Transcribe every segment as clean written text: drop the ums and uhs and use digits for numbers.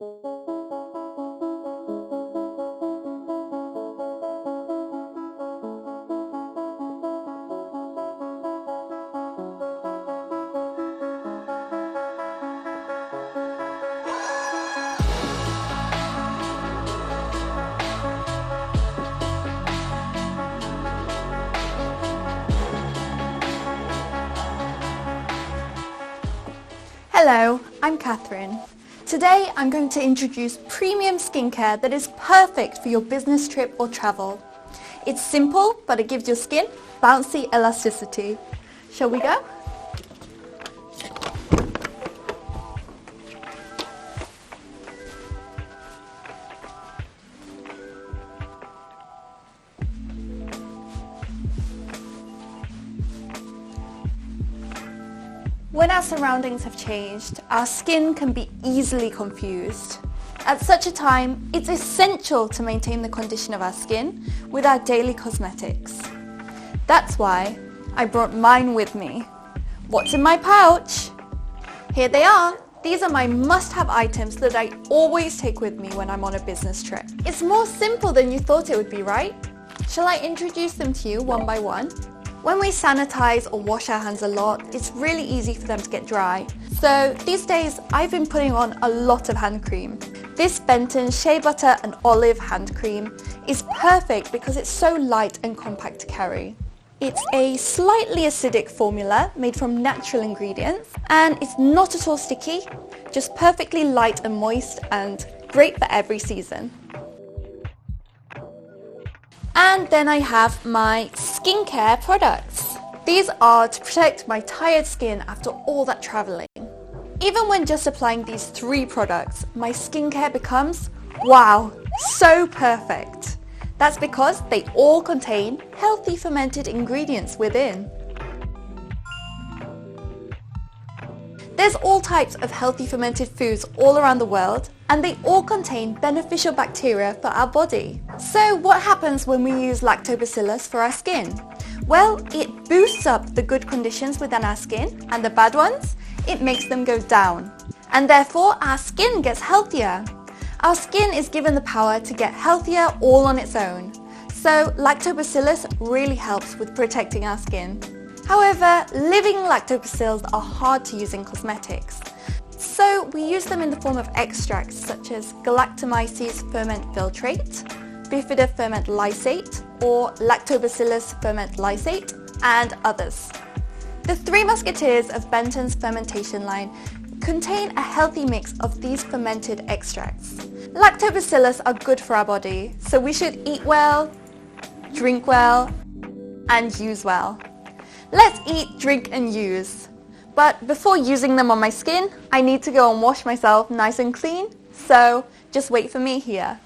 Hello, I'm Catherine. Today I'm going to introduce premium skincare that is perfect for your business trip or travel. It's simple, but it gives your skin bouncy elasticity. Shall we go? When our surroundings have changed, our skin can be easily confused. At such a time, it's essential to maintain the condition of our skin with our daily cosmetics. That's why I brought mine with me. What's in my pouch? Here they are. These are my must-have items that I always take with me when I'm on a business trip. It's more simple than you thought it would be, right? Shall I introduce them to you one by one? When we sanitize or wash our hands a lot, it's really easy for them to get dry. So these days, I've been putting on a lot of hand cream. This Benton Shea Butter and Olive hand cream is perfect because it's so light and compact to carry. It's a slightly acidic formula made from natural ingredients, and it's not at all sticky, just perfectly light and moist and great for every season. And then I have my skincare products. These are to protect my tired skin after all that traveling. Even when just applying these 3 products, my skincare becomes, wow, so perfect. That's because they all contain healthy fermented ingredients within. There's all types of healthy fermented foods all around the world, and they all contain beneficial bacteria for our body. So what happens when we use lactobacillus for our skin? Well, it boosts up the good conditions within our skin, and the bad ones, it makes them go down. And therefore, our skin gets healthier. Our skin is given the power to get healthier all on its own. So lactobacillus really helps with protecting our skin. However, living lactobacills are hard to use in cosmetics. So we use them in the form of extracts such as Galactomyces ferment filtrate, Bifida ferment lysate, or Lactobacillus ferment lysate, and others. The 3 musketeers of Benton's fermentation line contain a healthy mix of these fermented extracts. Lactobacillus are good for our body, so we should eat well, drink well, and use well. Let's eat, drink and use. But before using them on my skin, I need to go and wash myself nice and clean, so just wait for me here.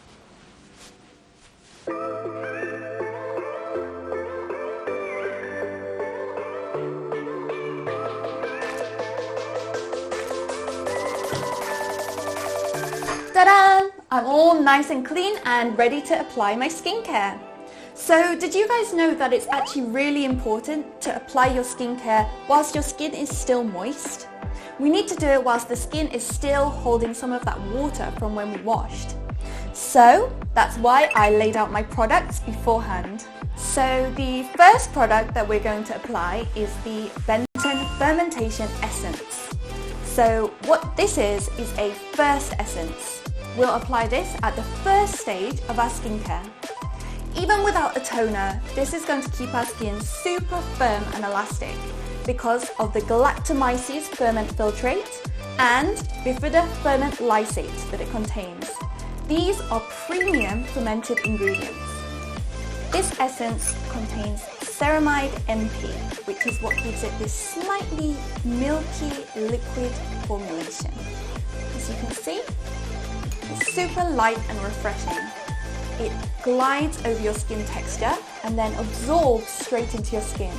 Ta-da! I'm all nice and clean and ready to apply my skincare. So did you guys know that it's actually really important to apply your skincare whilst your skin is still moist? We need to do it whilst the skin is still holding some of that water from when we washed. So that's why I laid out my products beforehand. So the first product that we're going to apply is the Benton Fermentation Essence. So what this is a first essence. We'll apply this at the first stage of our skincare. Even without a toner, this is going to keep our skin super firm and elastic because of the Galactomyces ferment filtrate and Bifida ferment lysate that it contains. These are premium fermented ingredients. This essence contains ceramide MP, which is what gives it this slightly milky liquid formulation. As you can see, it's super light and refreshing. It glides over your skin texture and then absorbs straight into your skin.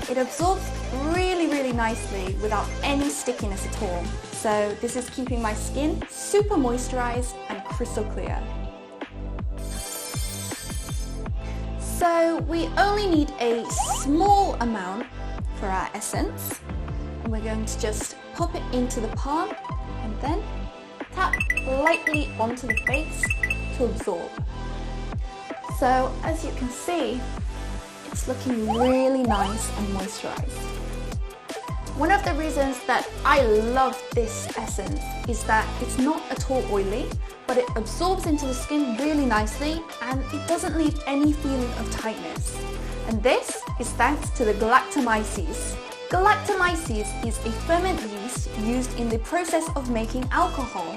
It absorbs really nicely without any stickiness at all. So this is keeping my skin super moisturized and crystal clear. So we only need a small amount for our essence, and we're going to just pop it into the palm and then tap slightly onto the face to absorb. So as you can see, it's looking really nice and moisturized. One of the reasons that I love this essence is that it's not at all oily, but it absorbs into the skin really nicely and it doesn't leave any feeling of tightness. And this is thanks to the Galactomyces. Galactomyces is a ferment yeast used in the process of making alcohol.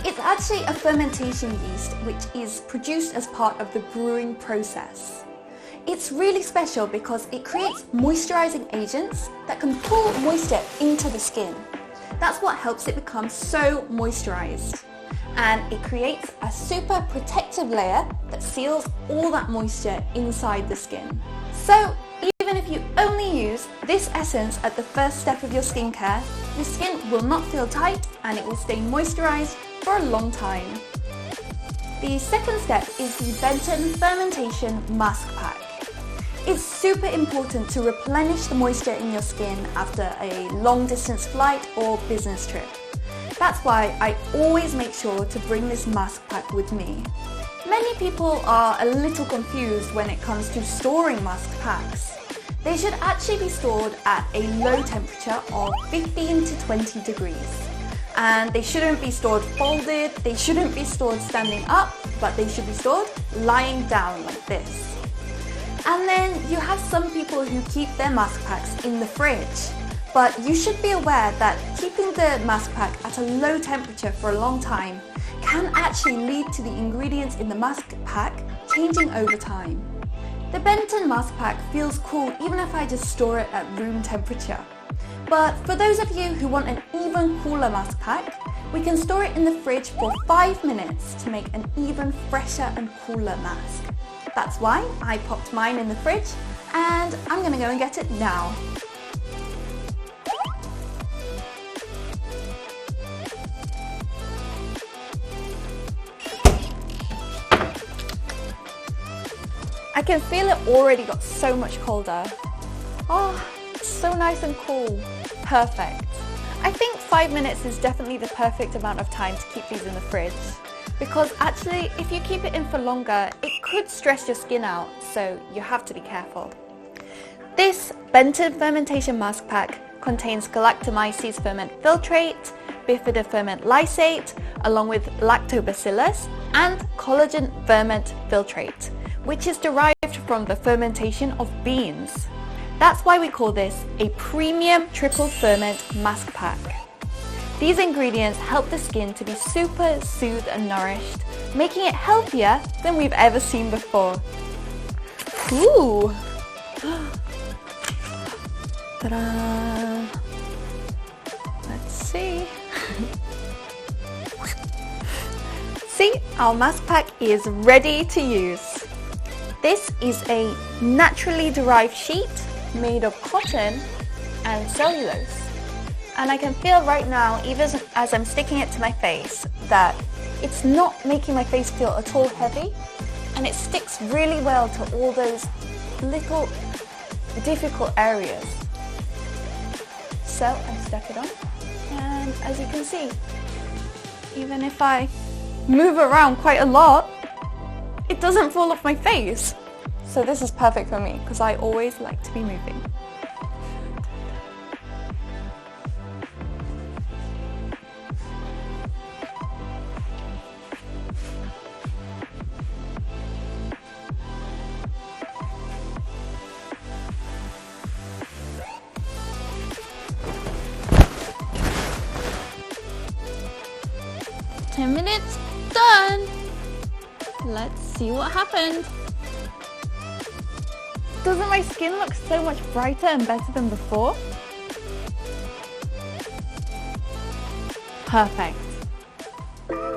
It's actually a fermentation yeast which is produced as part of the brewing process. It's really special because it creates moisturizing agents that can pull moisture into the skin. That's what helps it become so moisturized. And it creates a super protective layer that seals all that moisture inside the skin. So even if you only use this essence at the first step of your skincare, your skin will not feel tight and it will stay moisturized for a long time. The second step is the Benton Fermentation Mask Pack. It's super important to replenish the moisture in your skin after a long distance flight or business trip. That's why I always make sure to bring this mask pack with me. Many people are a little confused when it comes to storing mask packs. They should actually be stored at a low temperature of 15 to 20 degrees. And they shouldn't be stored folded, they shouldn't be stored standing up, but they should be stored lying down like this. And then you have some people who keep their mask packs in the fridge. But you should be aware that keeping the mask pack at a low temperature for a long time can actually lead to the ingredients in the mask pack changing over time. The Benton mask pack feels cool even if I just store it at room temperature. But for those of you who want an even cooler mask pack, we can store it in the fridge for 5 minutes to make an even fresher and cooler mask. That's why I popped mine in the fridge and I'm gonna go and get it now. I can feel it already got so much colder. Oh, it's so nice and cool. Perfect. I think 5 minutes is definitely the perfect amount of time to keep these in the fridge. Because actually, if you keep it in for longer, it could stress your skin out, so you have to be careful. This Benton Fermentation Mask Pack contains Galactomyces ferment filtrate, Bifida ferment lysate, along with lactobacillus, and collagen ferment filtrate, which is derived from the fermentation of beans. That's why we call this a premium triple ferment mask pack. These ingredients help the skin to be super soothed and nourished, making it healthier than we've ever seen before. Ooh! Ta-da! Let's see. See, our mask pack is ready to use. This is a naturally derived sheet made of cotton and cellulose. And I can feel right now, even as I'm sticking it to my face, that it's not making my face feel at all heavy, and it sticks really well to all those little difficult areas. So I stuck it on, and as you can see, even if I move around quite a lot, it doesn't fall off my face. So this is perfect for me, because I always like to be moving. "10 minutes, done! Let's see what happened." Doesn't my skin look so much brighter and better than before? Perfect.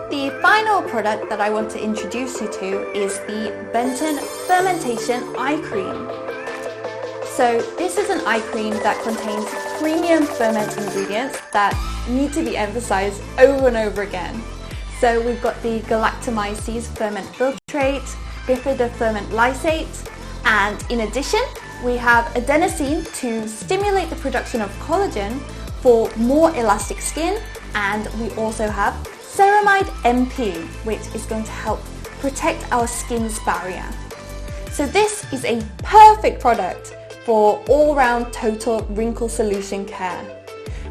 The final product that I want to introduce you to is the Benton Fermentation Eye Cream. So this is an eye cream that contains premium ferment ingredients that need to be emphasized over and over again. So we've got the Galactomyces ferment filtrate, Bifida ferment lysate, and in addition, we have adenosine to stimulate the production of collagen for more elastic skin, and we also have ceramide MP, which is going to help protect our skin's barrier. So this is a perfect product for all-round total wrinkle solution care.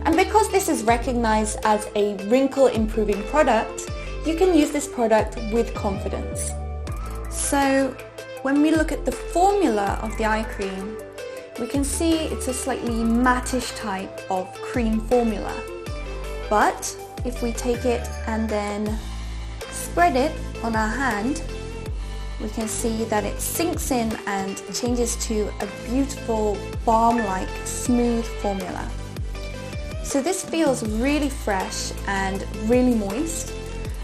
And because this is recognized as a wrinkle improving product, you can use this product with confidence. So when we look at the formula of the eye cream, we can see it's a slightly mattish type of cream formula. But if we take it and then spread it on our hand, we can see that it sinks in and changes to a beautiful balm-like smooth formula. So this feels really fresh and really moist,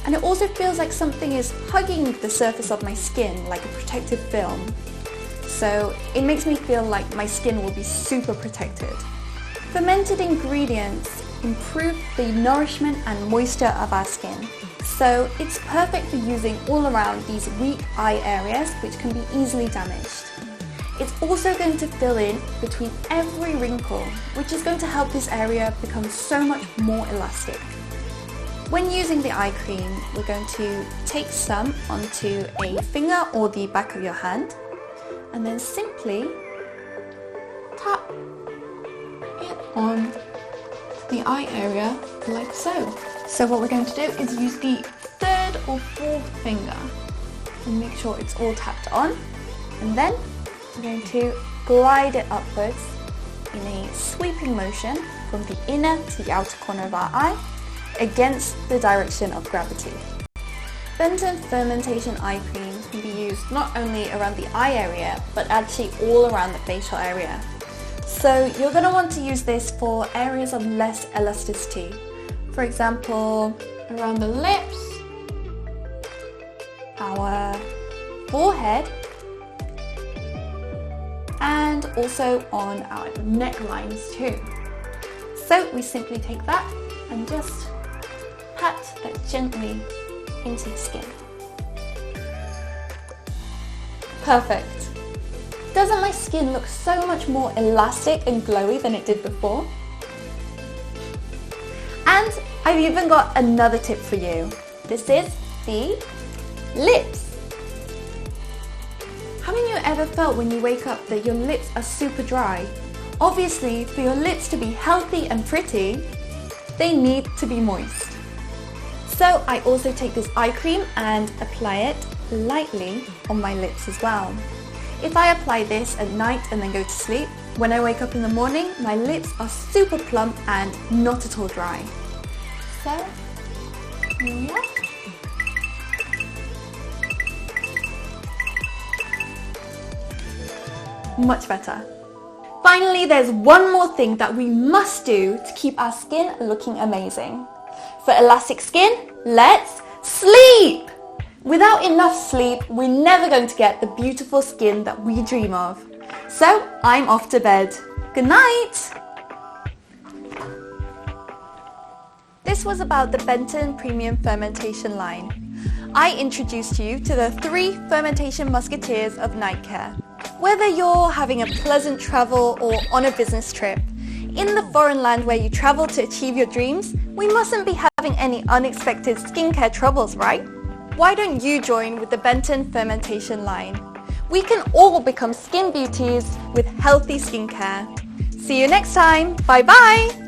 and it also feels like something is hugging the surface of my skin like a protective film. So it makes me feel like my skin will be super protected. Fermented ingredients improve the nourishment and moisture of our skin. So it's perfect for using all around these weak eye areas which can be easily damaged. It's also going to fill in between every wrinkle, which is going to help this area become so much more elastic. When using the eye cream, we're going to take some onto a finger or the back of your hand, and then simply tap it on the eye area like so. So what we're going to do is use the third or fourth finger and make sure it's all tapped on, and then we're going to glide it upwards in a sweeping motion from the inner to the outer corner of our eye against the direction of gravity. Benton Fermentation Eye Cream can be used not only around the eye area but actually all around the facial area. So you're going to want to use this for areas of less elasticity. For example, around the lips, our forehead, and also on our necklines too. So we simply take that and just pat that gently into the skin. Perfect! Doesn't my skin look so much more elastic and glowy than it did before? And I've even got another tip for you. This is the lips. Haven't you ever felt when you wake up that your lips are super dry? Obviously, for your lips to be healthy and pretty, they need to be moist. So I also take this eye cream and apply it lightly on my lips as well. If I apply this at night and then go to sleep, when I wake up in the morning, my lips are super plump and not at all dry. So, here we are. Much better. Finally, there's one more thing that we must do to keep our skin looking amazing. For elastic skin, let's sleep! Without enough sleep, we're never going to get the beautiful skin that we dream of. So, I'm off to bed. Good night! This was about the Benton Premium Fermentation line. I introduced you to the 3 fermentation musketeers of night care. Whether you're having a pleasant travel or on a business trip, in the foreign land where you travel to achieve your dreams, we mustn't be having any unexpected skincare troubles, right? Why don't you join with the Benton Fermentation line? We can all become skin beauties with healthy skincare. See you next time. Bye bye!